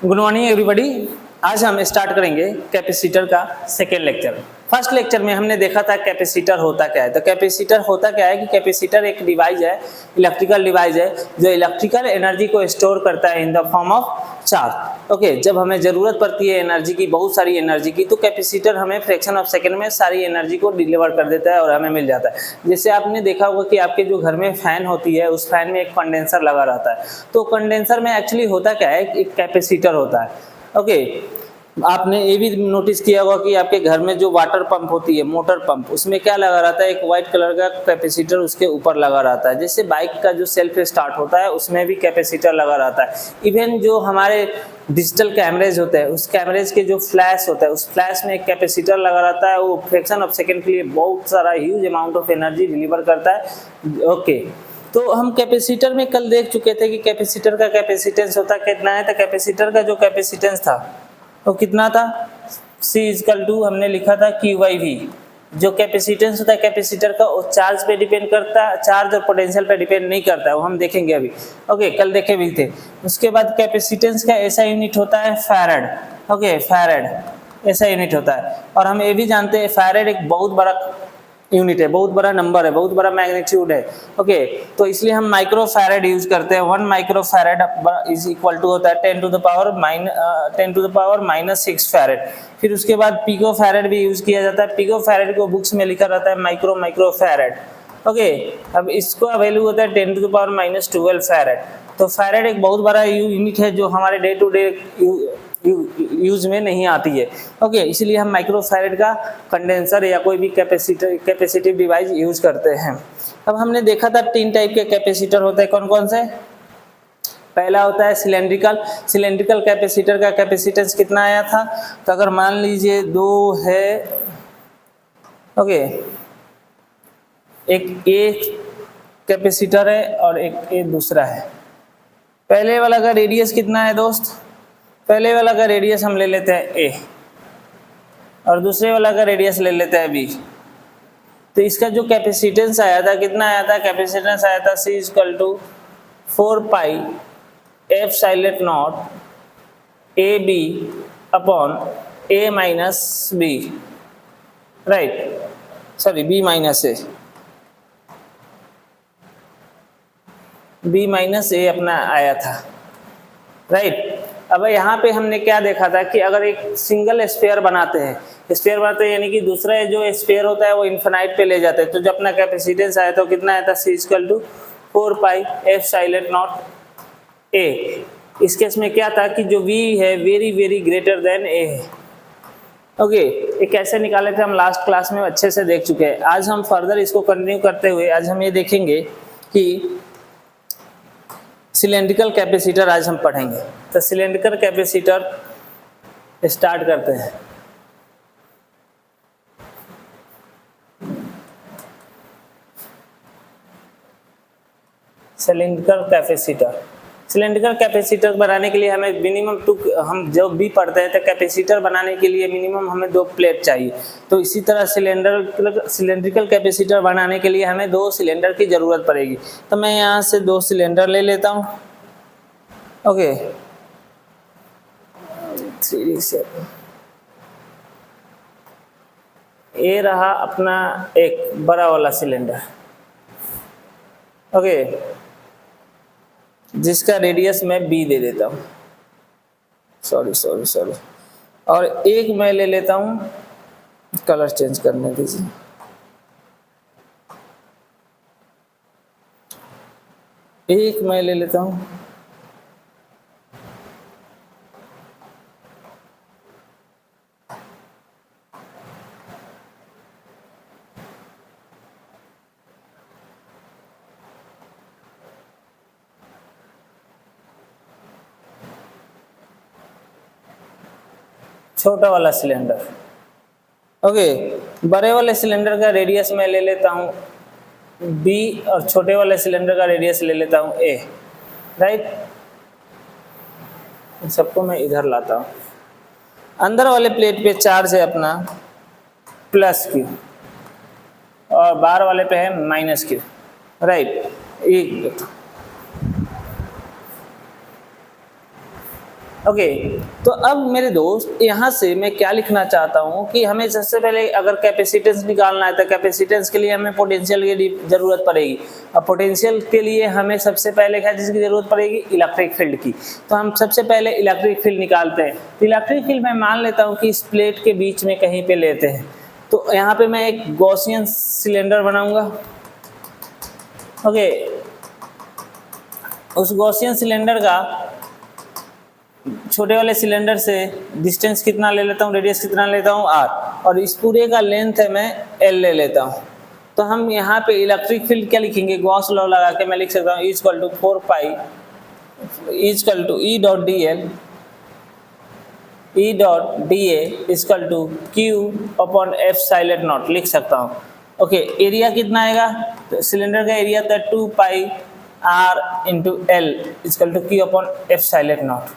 Good morning everybody. आज हम start करेंगे कैपेसिटर का सेकेंड लेक्चर। फर्स्ट लेक्चर में हमने देखा था कैपेसिटर होता क्या है। तो कैपेसिटर होता क्या है कि कैपेसिटर एक डिवाइस है, इलेक्ट्रिकल डिवाइस है जो इलेक्ट्रिकल एनर्जी को स्टोर करता है in the form of charge. Okay, जब हमें जरूरत पड़ती है एनर्जी की, बहुत सारी एनर्जी की, तो कैपेसिटर हमें फ्रैक्शन ऑफ सेकंड में सारी एनर्जी को डिलीवर कर देता है और हमें मिल जाता है। जैसे आपने देखा होगा कि आपके जो घर में फैन होती है उस फैन में एक कंडेंसर लगा रहता है। तो कंडेंसर में एक्चुअली होता क्या है, एक कैपेसिटर होता है। ओके, आपने ये भी नोटिस किया होगा कि आपके घर में जो वाटर पंप होती है, मोटर पंप, उसमें क्या लगा रहता है, एक व्हाइट कलर का कैपेसिटर उसके ऊपर लगा रहता है। जैसे बाइक का जो सेल्फ स्टार्ट होता है उसमें भी कैपेसिटर लगा रहता है। इवन जो हमारे डिजिटल कैमरेज होते हैं उस कैमरेज के जो फ्लैश होता है उस फ्लैश में एक कैपेसिटर लगा रहता है। वो फ्रैक्शन ऑफ सेकेंड के लिए बहुत सारा huge amount of energy deliver करता है। ओके, तो हम कैपेसिटर में कल देख चुके थे कि कैपेसिटर का कैपेसिटेंस होता कितना है। तो कैपेसिटर का जो कैपेसिटेंस था वो कितना था, C इक्वल टू हमने लिखा था Q/V। जो कैपेसिटेंस होता है कैपेसिटर का वो चार्ज पे डिपेंड करता है, चार्ज और पोटेंशियल पे डिपेंड नहीं करता है, वो हम देखेंगे अभी। ओके, कल देखे भी थे। उसके बाद कैपेसिटेंस का ऐसा यूनिट होता है फैराड। ओके, फैराड ऐसा यूनिट होता है। और हम ये भी जानते हैं फैराड एक बहुत बड़ा यूनिट है, बहुत बड़ा नंबर है, बहुत बड़ा मैग्नीट्यूड है। ओके, तो इसलिए हम माइक्रो फैराड यूज करते हैं। 1 micro farad is equal to होता है 10 to the power minus 6 farad. फिर उसके बाद पिको फैराड भी यूज किया जाता है। पिको फैराड को बुक्स में लिखा रहता है माइक्रो फैराड। ओके, अब इसका वैल्यू होता है 10 to the power minus 12 farad. तो फैराड एक बहुत बड़ा यूनिट है जो हमारे डे टू डे यूज में नहीं आती है। ओके, इसलिए हम माइक्रो फैराड का कंडेंसर या कोई भी कैपेसिटिव डिवाइस यूज करते हैं। अब हमने देखा था 3 टाइप के कैपेसिटर होते हैं। कौन कौन से? पहला होता है सिलेंड्रिकल कैपेसिटर का कैपेसिटेंस कितना आया था? तो अगर मान लीजिए 2 है, ओके, एक ए कैपेसिटर है और एक ए दूसरा है। पहले वाला का रेडियस कितना है दोस्त? पहले वाला का रेडियस हम ले लेते हैं ए और दूसरे वाला का रेडियस ले लेते हैं बी। तो इसका जो कैपेसिटेंस आया था कितना आया था? कैपेसिटेंस आया था C equal to 4 pi epsilon naught A B upon A minus B, right, sorry B minus A, B minus A अपना आया था, राइट। अब यहाँ पे हमने क्या देखा था कि अगर एक सिंगल स्फीयर बनाते हैं, यानी कि दूसरा जो स्फीयर होता है वो इन्फिनाइट पे ले जाते हैं। तो जब अपना कैपेसिटेंस आया तो कितना आया था? C equal to 4 pi epsilon naught ए। इस केस में क्या था कि जो V है very very greater than A है। ओके, ये कैसे निकाले थे हम लास्ट क्लास में अच्छे से देख चुके हैं। आज हम फर्दर इसको कंटिन्यू करते हुए आज हम ये देखेंगे कि सिलेंड्रिकल कैपेसिटर आज हम पढ़ेंगे। तो सिलेंड्रिकल कैपेसिटर स्टार्ट करते हैं। सिलेंड्रिकल कैपेसिटर बनाने के लिए हमें मिनिमम हम जब भी पढ़ते हैं तो कैपेसिटर बनाने के लिए मिनिमम हमें 2 प्लेट चाहिए। तो इसी तरह सिलेंड्रिकल कैपेसिटर बनाने के लिए हमें 2 सिलेंडर की जरूरत पड़ेगी। तो मैं यहाँ से 2 सिलेंडर ले लेता हूँ। ओके, 3 7 ये रहा अपना एक बड़ा वाला सिलेंडर। ओके, जिसका रेडियस मैं B दे देता हूँ, सॉरी, और एक मैं ले लेता हूँ, कलर चेंज करने दीजिए, एक मैं ले लेता हूँ छोटा वाला सिलेंडर। ओके, बड़े वाले सिलेंडर का रेडियस मैं ले लेता हूँ B और छोटे वाले सिलेंडर का रेडियस ले लेता हूँ A, राइट। इन सबको मैं इधर लाता हूँ। अंदर वाले प्लेट पे चार्ज है अपना +Q और बाहर वाले पे है -Q, राइट। एक ओके, तो अब मेरे दोस्त यहाँ से मैं क्या लिखना चाहता हूँ कि हमें सबसे पहले अगर कैपेसिटेंस निकालना है तो कैपेसिटेंस के लिए हमें पोटेंशियल की जरूरत पड़ेगी। अब पोटेंशियल के लिए हमें सबसे पहले क्या चीज़ की जरूरत पड़ेगी, इलेक्ट्रिक फील्ड की। तो हम सबसे पहले इलेक्ट्रिक फील्ड निकालते हैं। तो इलेक्ट्रिक फील्ड मैं मान लेता हूँ कि इस प्लेट के बीच में कहीं पे लेते हैं। तो यहाँ पे मैं एक गॉसियन सिलेंडर बनाऊंगा। ओके, उस गॉसियन सिलेंडर का छोटे वाले सिलेंडर से डिस्टेंस कितना ले लेता हूँ, रेडियस कितना लेता हूँ r, और इस पूरे का लेंथ है मैं l ले लेता हूँ। तो हम यहाँ पे इलेक्ट्रिक फील्ड क्या लिखेंगे, गॉस लॉ लगा के मैं लिख सकता हूँ equal to 4 pi equal to E dot D L E dot D A equal to Q upon epsilon naught लिख सकता हूँ। ओके, एरिया कितना आएगा, तो सिलेंडर का एरिया था 2 pi r into L equal to Q upon epsilon naught.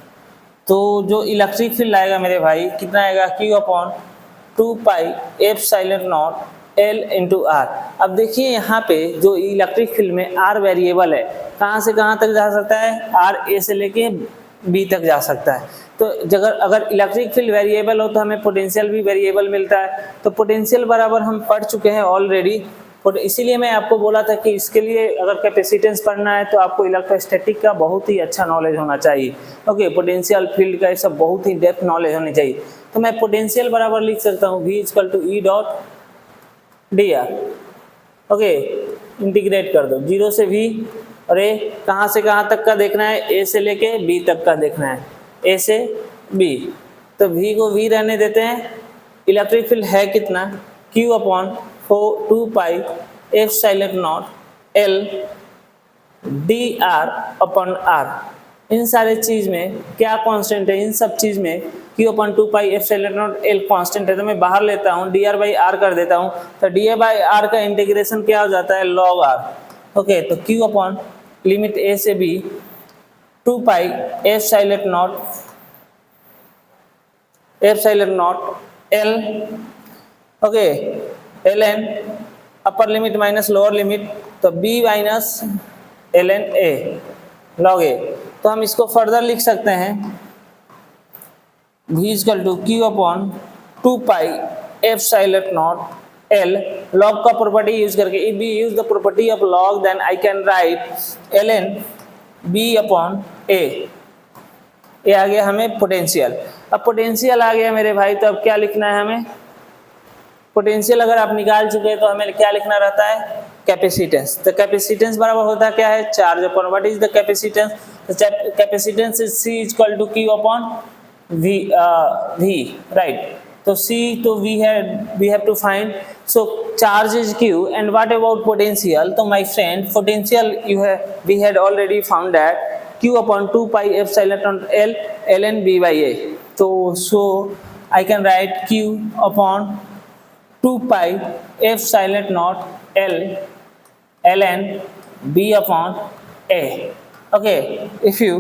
तो जो इलेक्ट्रिक फील्ड आएगा मेरे भाई कितना आएगा, Q upon 2 pi epsilon naught L into R. अब देखिए यहाँ पे जो इलेक्ट्रिक फील्ड में आर वेरिएबल है, कहाँ से कहाँ तक जा सकता है, आर ए से लेके बी तक जा सकता है। तो अगर इलेक्ट्रिक फील्ड वेरिएबल हो तो हमें पोटेंशियल भी वेरिएबल मिलता है। तो पोटेंशियल बराबर हम पढ़ चुके हैं ऑलरेडी, और इसीलिए मैं आपको बोला था कि इसके लिए अगर कैपेसिटेंस पढ़ना है तो आपको इलेक्ट्रोस्टैटिक का बहुत ही अच्छा नॉलेज होना चाहिए। ओके, पोटेंशियल फील्ड का ये सब बहुत ही डेप्थ नॉलेज होनी चाहिए। तो मैं पोटेंशियल बराबर लिख सकता हूँ v equal to E dot D R. Okay, integrate कर दो 0 से v, और ए कहाँ से कहाँ तक का देखना है, a से लेके b तक का देखना है, a से b। तो v को v रहने देते हैं। इलेक्ट्रिक फील्ड है कितना, q upon 2 pi epsilon naught L D R upon R. इन सारे चीज में क्या कांस्टेंट है, इन सब चीज में q upon 2 pi epsilon naught L constant है। तो मैं बाहर लेता हूँ डी आर बाई आर कर देता हूँ। तो डी आर बाई आर का इंटीग्रेशन क्या हो जाता है, लॉग आर। ओके, तो q अपॉन लिमिट a से b 2 pi epsilon naught L. Okay, L N upper limit minus lower limit, तो b minus L N A log A. तो हम इसको फर्दर लिख सकते हैं v equal to Q upon 2 pi epsilon naught L. Log का property use करके, if we use the property of log then I can write L N B upon A. ये आ गया हमें पोटेंशियल। अब पोटेंशियल आ गया मेरे भाई, तो अब क्या लिखना है हमें, पोटेंशियल अगर आप निकाल चुके हैं तो हमें क्या लिखना रहता है, कैपेसिटेंस। तो कैपेसिटेंस बराबर होता है क्या है, charge upon what is the capacitance. तो capacitance is C equal to Q upon V, right. तो C तो we have to find, so charge is Q and what about potential. तो my friend potential we had already found that Q upon 2 pi epsilon naught L ln b by a। तो so I can write Q upon 2 pi f silent not L ln b upon a. Okay, if you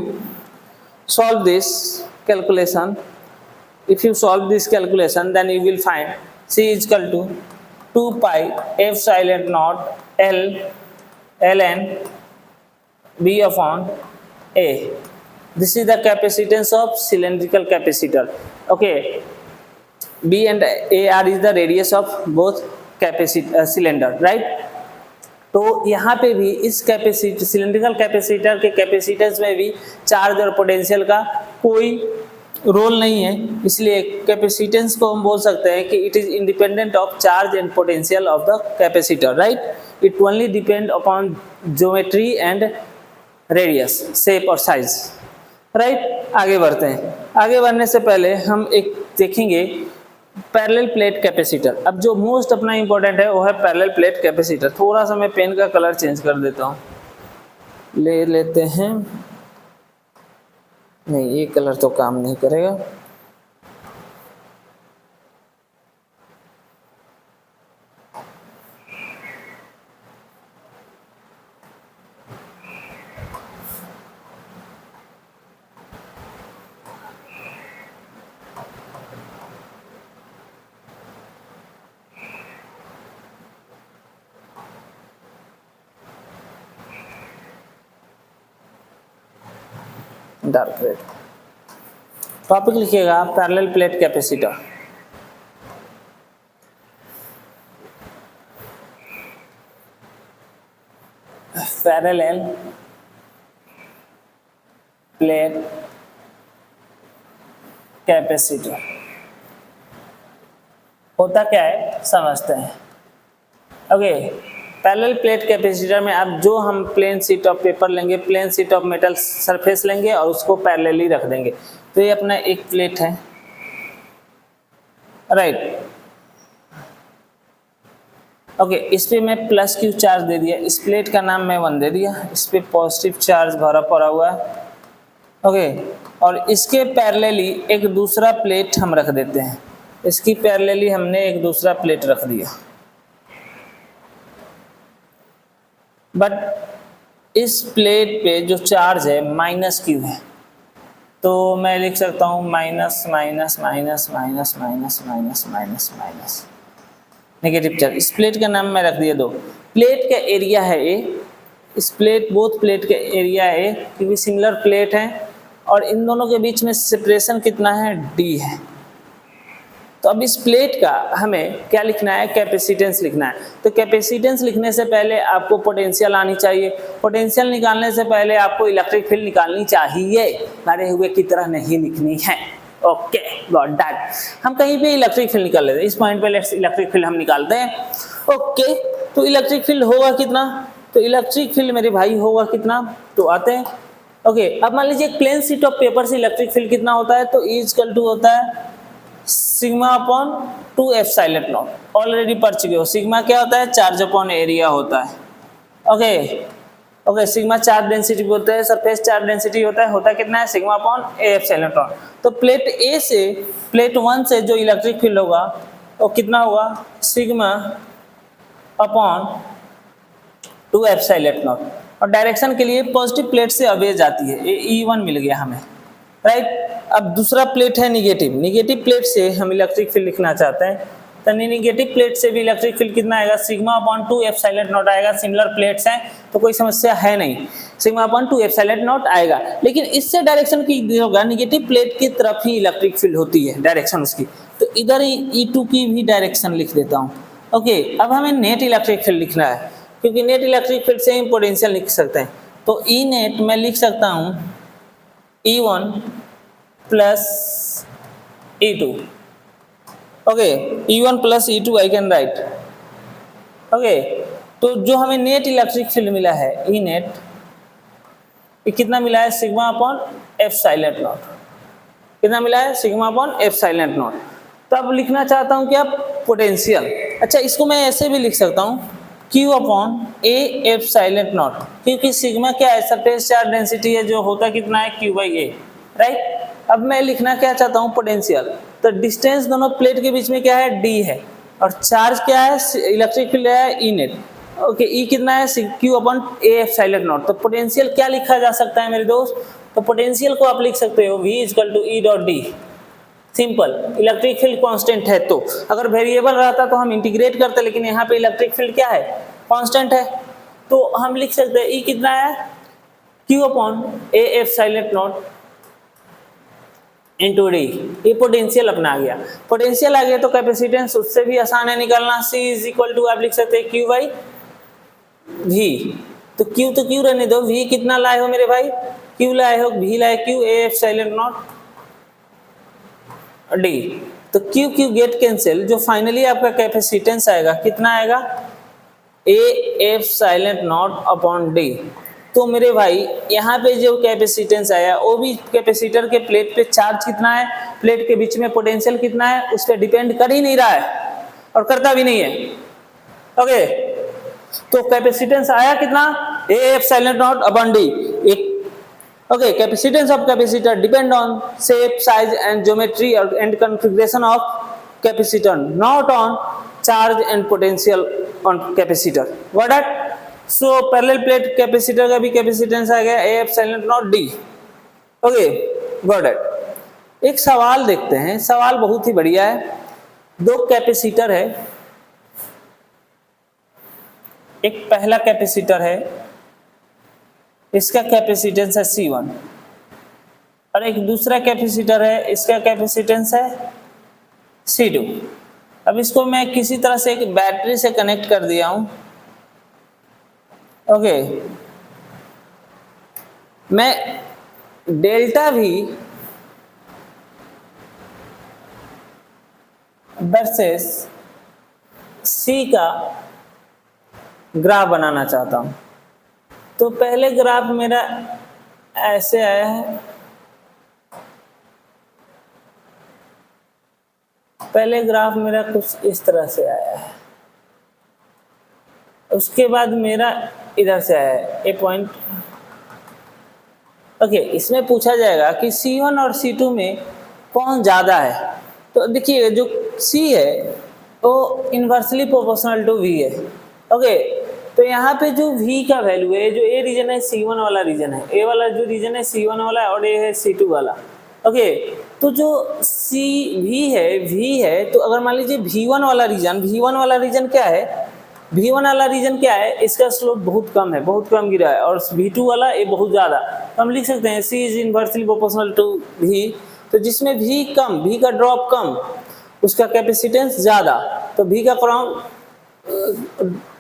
solve this calculation, then you will find C is equal to 2 pi f silent not L ln b upon a. This is the capacitance of cylindrical capacitor. Okay, B and AR is the radius of both cylinder, right? तो यहाँ पे भी इस cylindrical capacitor के capacitance में भी charge और potential का कोई रोल नहीं है, इसलिए कैपेसिटेंस को हम बोल सकते हैं कि it is independent of charge and potential of the capacitor, right. It only depend upon geometry and radius, shape और साइज, राइट। आगे बढ़ते हैं। आगे बढ़ने से पहले हम एक देखेंगे पैरेलल प्लेट कैपेसिटर। अब जो मोस्ट अपना इंपॉर्टेंट है वो है पैरेलल प्लेट कैपेसिटर। थोड़ा सा मैं पेन का कलर चेंज कर देता हूँ, ले लेते हैं, नहीं ये कलर तो काम नहीं करेगा। डार्क रेड, टॉपिक लिखिएगा parallel plate capacitor. Parallel plate capacitor होता क्या है समझते हैं। ओके, पैरेलल प्लेट कैपेसिटर में अब जो हम प्लेन शीट ऑफ पेपर लेंगे, plane sheet of metal surface लेंगे और उसको पैरेलली रख देंगे। तो ये अपना एक प्लेट है, राइट। ओके, इस पे मैं प्लस क्यू चार्ज दे दिया, इस प्लेट का नाम मैं 1 दे दिया, इस पे पॉजिटिव चार्ज भरा पड़ा हुआ है। ओके, और इसके पैरेलली एक दूसरा प्लेट हम रख देते हैं, इसकी पैरेलली हमने एक दूसरा प्लेट रख दिया। बट इस प्लेट पे जो चार्ज है माइनस क्यू है, तो मैं लिख सकता हूँ minus minus minus minus minus minus minus minus negative charge. इस प्लेट का नाम मैं रख दिया 2। प्लेट का एरिया है ए, इस प्लेट बोथ प्लेट का एरिया है ए, क्योंकि सिमिलर प्लेट है और इन दोनों के बीच में सेपरेशन कितना है, डी है। तो अब इस प्लेट का हमें क्या लिखना है, कैपेसिटेंस लिखना है। तो कैपेसिटेंस लिखने से पहले आपको पोटेंशियल आनी चाहिए, पोटेंशियल निकालने से पहले आपको इलेक्ट्रिक फील्ड निकालनी चाहिए, भरे हुए की तरह नहीं लिखनी है। Okay, got that. हम कहीं पे इलेक्ट्रिक फील्ड निकाल लेते हैं, इस पॉइंट पे इलेक्ट्रिक फील्ड हम निकालते हैं। ओके, तो इलेक्ट्रिक फील्ड होगा कितना, तो इलेक्ट्रिक फील्ड मेरे भाई होगा कितना, तो आते हैं। ओके, अब मान लीजिए प्लेन शीट ऑफ पेपर से इलेक्ट्रिक फील्ड कितना होता है, तो E = होता है sigma upon 2 epsilon not. Already पढ़ चुके हो, सिग्मा क्या होता है, चार्ज अपॉन एरिया होता है। ओके, सिग्मा चार्ज डेंसिटी बोलते हैं, सरफेस चार्ज डेंसिटी होता है कितना है, sigma upon A epsilon not. तो प्लेट ए से प्लेट 1 से जो इलेक्ट्रिक फील्ड होगा वो कितना होगा, सिग्मा अपॉन 2 एप्सिलॉन नॉट। और डायरेक्शन के लिए पॉजिटिव प्लेट से अवे जाती है, E1 मिल गया हमें, राइट। अब दूसरा प्लेट है निगेटिव प्लेट से हम इलेक्ट्रिक फील्ड लिखना चाहते हैं, तो निगेटिव प्लेट से भी इलेक्ट्रिक फील्ड कितना आएगा, सिग्मा अपॉन 2 एप्सिलॉन नॉट आएगा। सिमिलर प्लेट्स हैं तो कोई समस्या है नहीं, सिग्मा अपॉन 2 एप्सिलॉन नॉट आएगा। लेकिन इससे डायरेक्शन की होगा, निगेटिव प्लेट की तरफ ही इलेक्ट्रिक फील्ड होती है डायरेक्शन उसकी, तो इधर E2 की भी डायरेक्शन लिख देता हूँ। ओके, अब हमें नेट इलेक्ट्रिक फील्ड लिखना है, क्योंकि नेट इलेक्ट्रिक फील्ड से ही पोटेंशियल लिख सकते हैं। तो ई नेट मैं लिख सकता हूँ E1 plus E2। Okay, E1 plus E2 I can right. Okay, तो जो हमें नेट इलेक्ट्रिक फील्ड मिला है ई नेट, ये कितना मिला है, सिग्मा अपॉन एप्सिलॉन नॉट। कितना मिला है, सिग्मा अपॉन एप्सिलॉन नॉट। तो अब लिखना चाहता हूँ क्या, पोटेंशियल। अच्छा, इसको मैं ऐसे भी लिख सकता हूँ Q upon A epsilon not, क्योंकि सिग्मा क्या है, सरफेस चार्ज डेंसिटी है, जो होता कितना है, Q/A, राइट। अब मैं लिखना क्या चाहता हूँ, पोटेंशियल। तो डिस्टेंस दोनों प्लेट के बीच में क्या है, D है, और चार्ज क्या है, इलेक्ट्रिक फील्ड है E नेट। ओके, E कितना है, Q upon A epsilon not. तो पोटेंशियल क्या लिखा जा सकता है मेरे दोस्त, तो पोटेंशियल को आप लिख सकते हो V = E.D। Simple, electric field constant है, तो अगर वेरिएबल रहता तो हम इंटीग्रेट करते, लेकिन यहाँ पे इलेक्ट्रिक फील्ड क्या है, कांस्टेंट है, तो हम लिख सकते हैं E कितना है, Q upon A epsilon not into D. ये पोटेंशियल अपना आ गया, पोटेंशियल आ गया तो कैपेसिटेंस उससे भी आसान है निकालना। C = आप लिख सकते हैं Q/V। तो Q रहने दो, V कितना लाए हो मेरे भाई, Q लाए हो, V लाए Q, A epsilon not D. तो Q गेट कैंसिल, जो फाइनली आपका कैपेसिटेंस आएगा कितना आएगा, A epsilon not upon D. तो मेरे भाई यहाँ पे जो कैपेसिटेंस आया वो भी कैपेसिटर के प्लेट पे चार्ज कितना है, प्लेट के बीच में पोटेंशियल कितना है, उस पर डिपेंड कर ही नहीं रहा है और करता भी नहीं है। ओके, तो कैपेसिटेंस आया कितना, A epsilon not upon D. Okay, capacitance of capacitor depend on shape, size and geometry and configuration of capacitor, not on charge and potential on capacitor. What that? So parallel plate capacitor का भी capacitance आ गया A epsilon not D. Okay, got it. एक सवाल देखते हैं, सवाल बहुत ही बढ़िया है। 2 कैपेसिटर है, एक पहला कैपेसिटर है, इसका कैपेसिटेंस है C1, और एक दूसरा कैपेसिटर है, इसका कैपेसिटेंस है C2। अब इसको मैं किसी तरह से एक बैटरी से कनेक्ट कर दिया हूं। ओके, मैं डेल्टा V वर्सेस C का ग्राफ बनाना चाहता हूं। तो पहले ग्राफ मेरा ऐसे आया है, पहले ग्राफ मेरा कुछ इस तरह से आया है, उसके बाद मेरा इधर से आया है ए पॉइंट। ओके, इसमें पूछा जाएगा कि C1 और C2 में कौन ज़्यादा है। तो देखिए जो C है वो इन्वर्सली प्रोपोर्शनल टू V है। ओके, तो यहाँ पे जो V का वैल्यू है, जो ए रीजन है C1 वाला रीजन है, ए वाला जो रीजन है C1 वाला और ए है C2 वाला। ओके, तो जो V है, तो अगर मान लीजिए V1 वाला रीजन क्या है, V1 वाला रीजन क्या है, इसका स्लोप बहुत कम है, बहुत कम गिरा है, और V2 वाला ये बहुत ज़्यादा। तो हम लिख सकते हैं C is inversely proportional to V। तो जिसमें V कम, V का ड्रॉप कम, उसका कैपेसिटेंस ज़्यादा। तो V का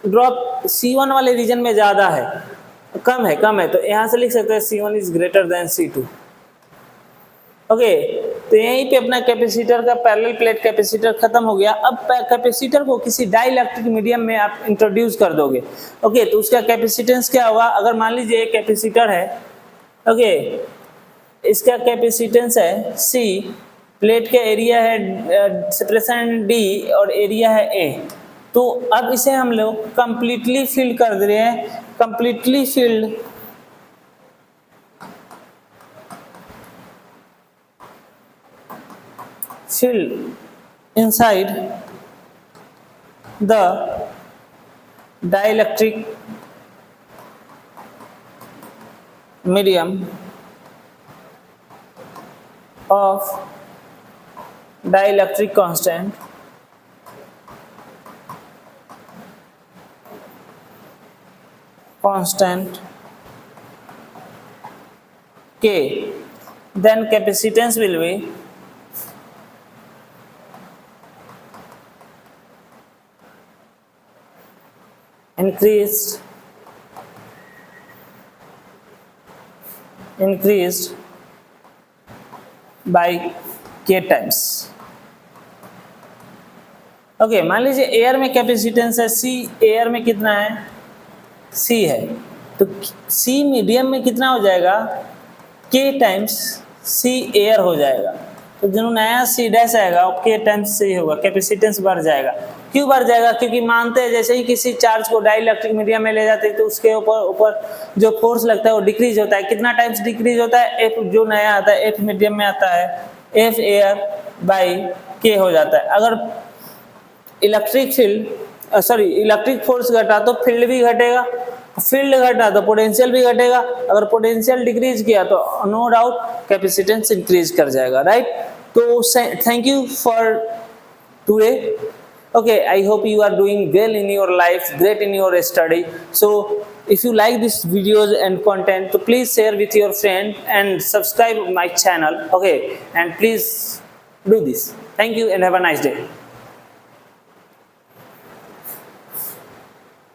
ड्रॉप C1 वाले रीजन में ज़्यादा है, कम है, तो यहाँ से लिख सकते हैं C1 is greater than C2। Okay, तो यहीं पे अपना कैपेसिटर का पैरेलल प्लेट कैपेसिटर खत्म हो गया। अब कैपेसिटर को किसी डाइलेक्ट्रिक मीडियम में आप इंट्रोड्यूस कर दोगे। ओके, तो उसका कैपेसिटेंस क्या होगा, अगर मान लीजिए एक कैपेसिटर है, ओके, इसका कैपेसिटेंस है C, प्लेट का एरिया है सेपरेशन D और एरिया है A। तो अब इसे हम लोग कंप्लीटली फिल कर दे रहे हैं, completely filled inside the dielectric medium of dielectric constant K, then capacitance will be increased by K times। Okay, मान लीजिए एयर में कैपेसिटेंस है C, एयर में कितना है C है, तो C मीडियम में कितना हो जाएगा K टाइम्स C एयर हो जाएगा। तो जो नया C डैश आएगा वो K टाइम्स C होगा, कैपेसिटेंस बढ़ जाएगा। क्यों बढ़ जाएगा, क्योंकि मानते हैं जैसे ही किसी चार्ज को डाइलेक्ट्रिक मीडियम में ले जाते हैं तो उसके ऊपर जो फोर्स लगता है वो डिक्रीज होता है। कितना टाइम्स डिक्रीज होता है, F जो नया आता है F मीडियम में आता है, F एयर बाई K हो जाता है। अगर इलेक्ट्रिक फोर्स घटा तो फील्ड भी घटेगा, फील्ड घटा तो पोटेंशियल भी घटेगा, अगर पोटेंशियल डिक्रीज किया तो नो डाउट कैपेसिटेंस इंक्रीज कर जाएगा, राइट। तो thank you for today. Okay, I hope you are doing well in your life, great in your study. So if you like this videos and content, so please share with your friend and subscribe my channel. Okay, and please do this. Thank you and have a nice day.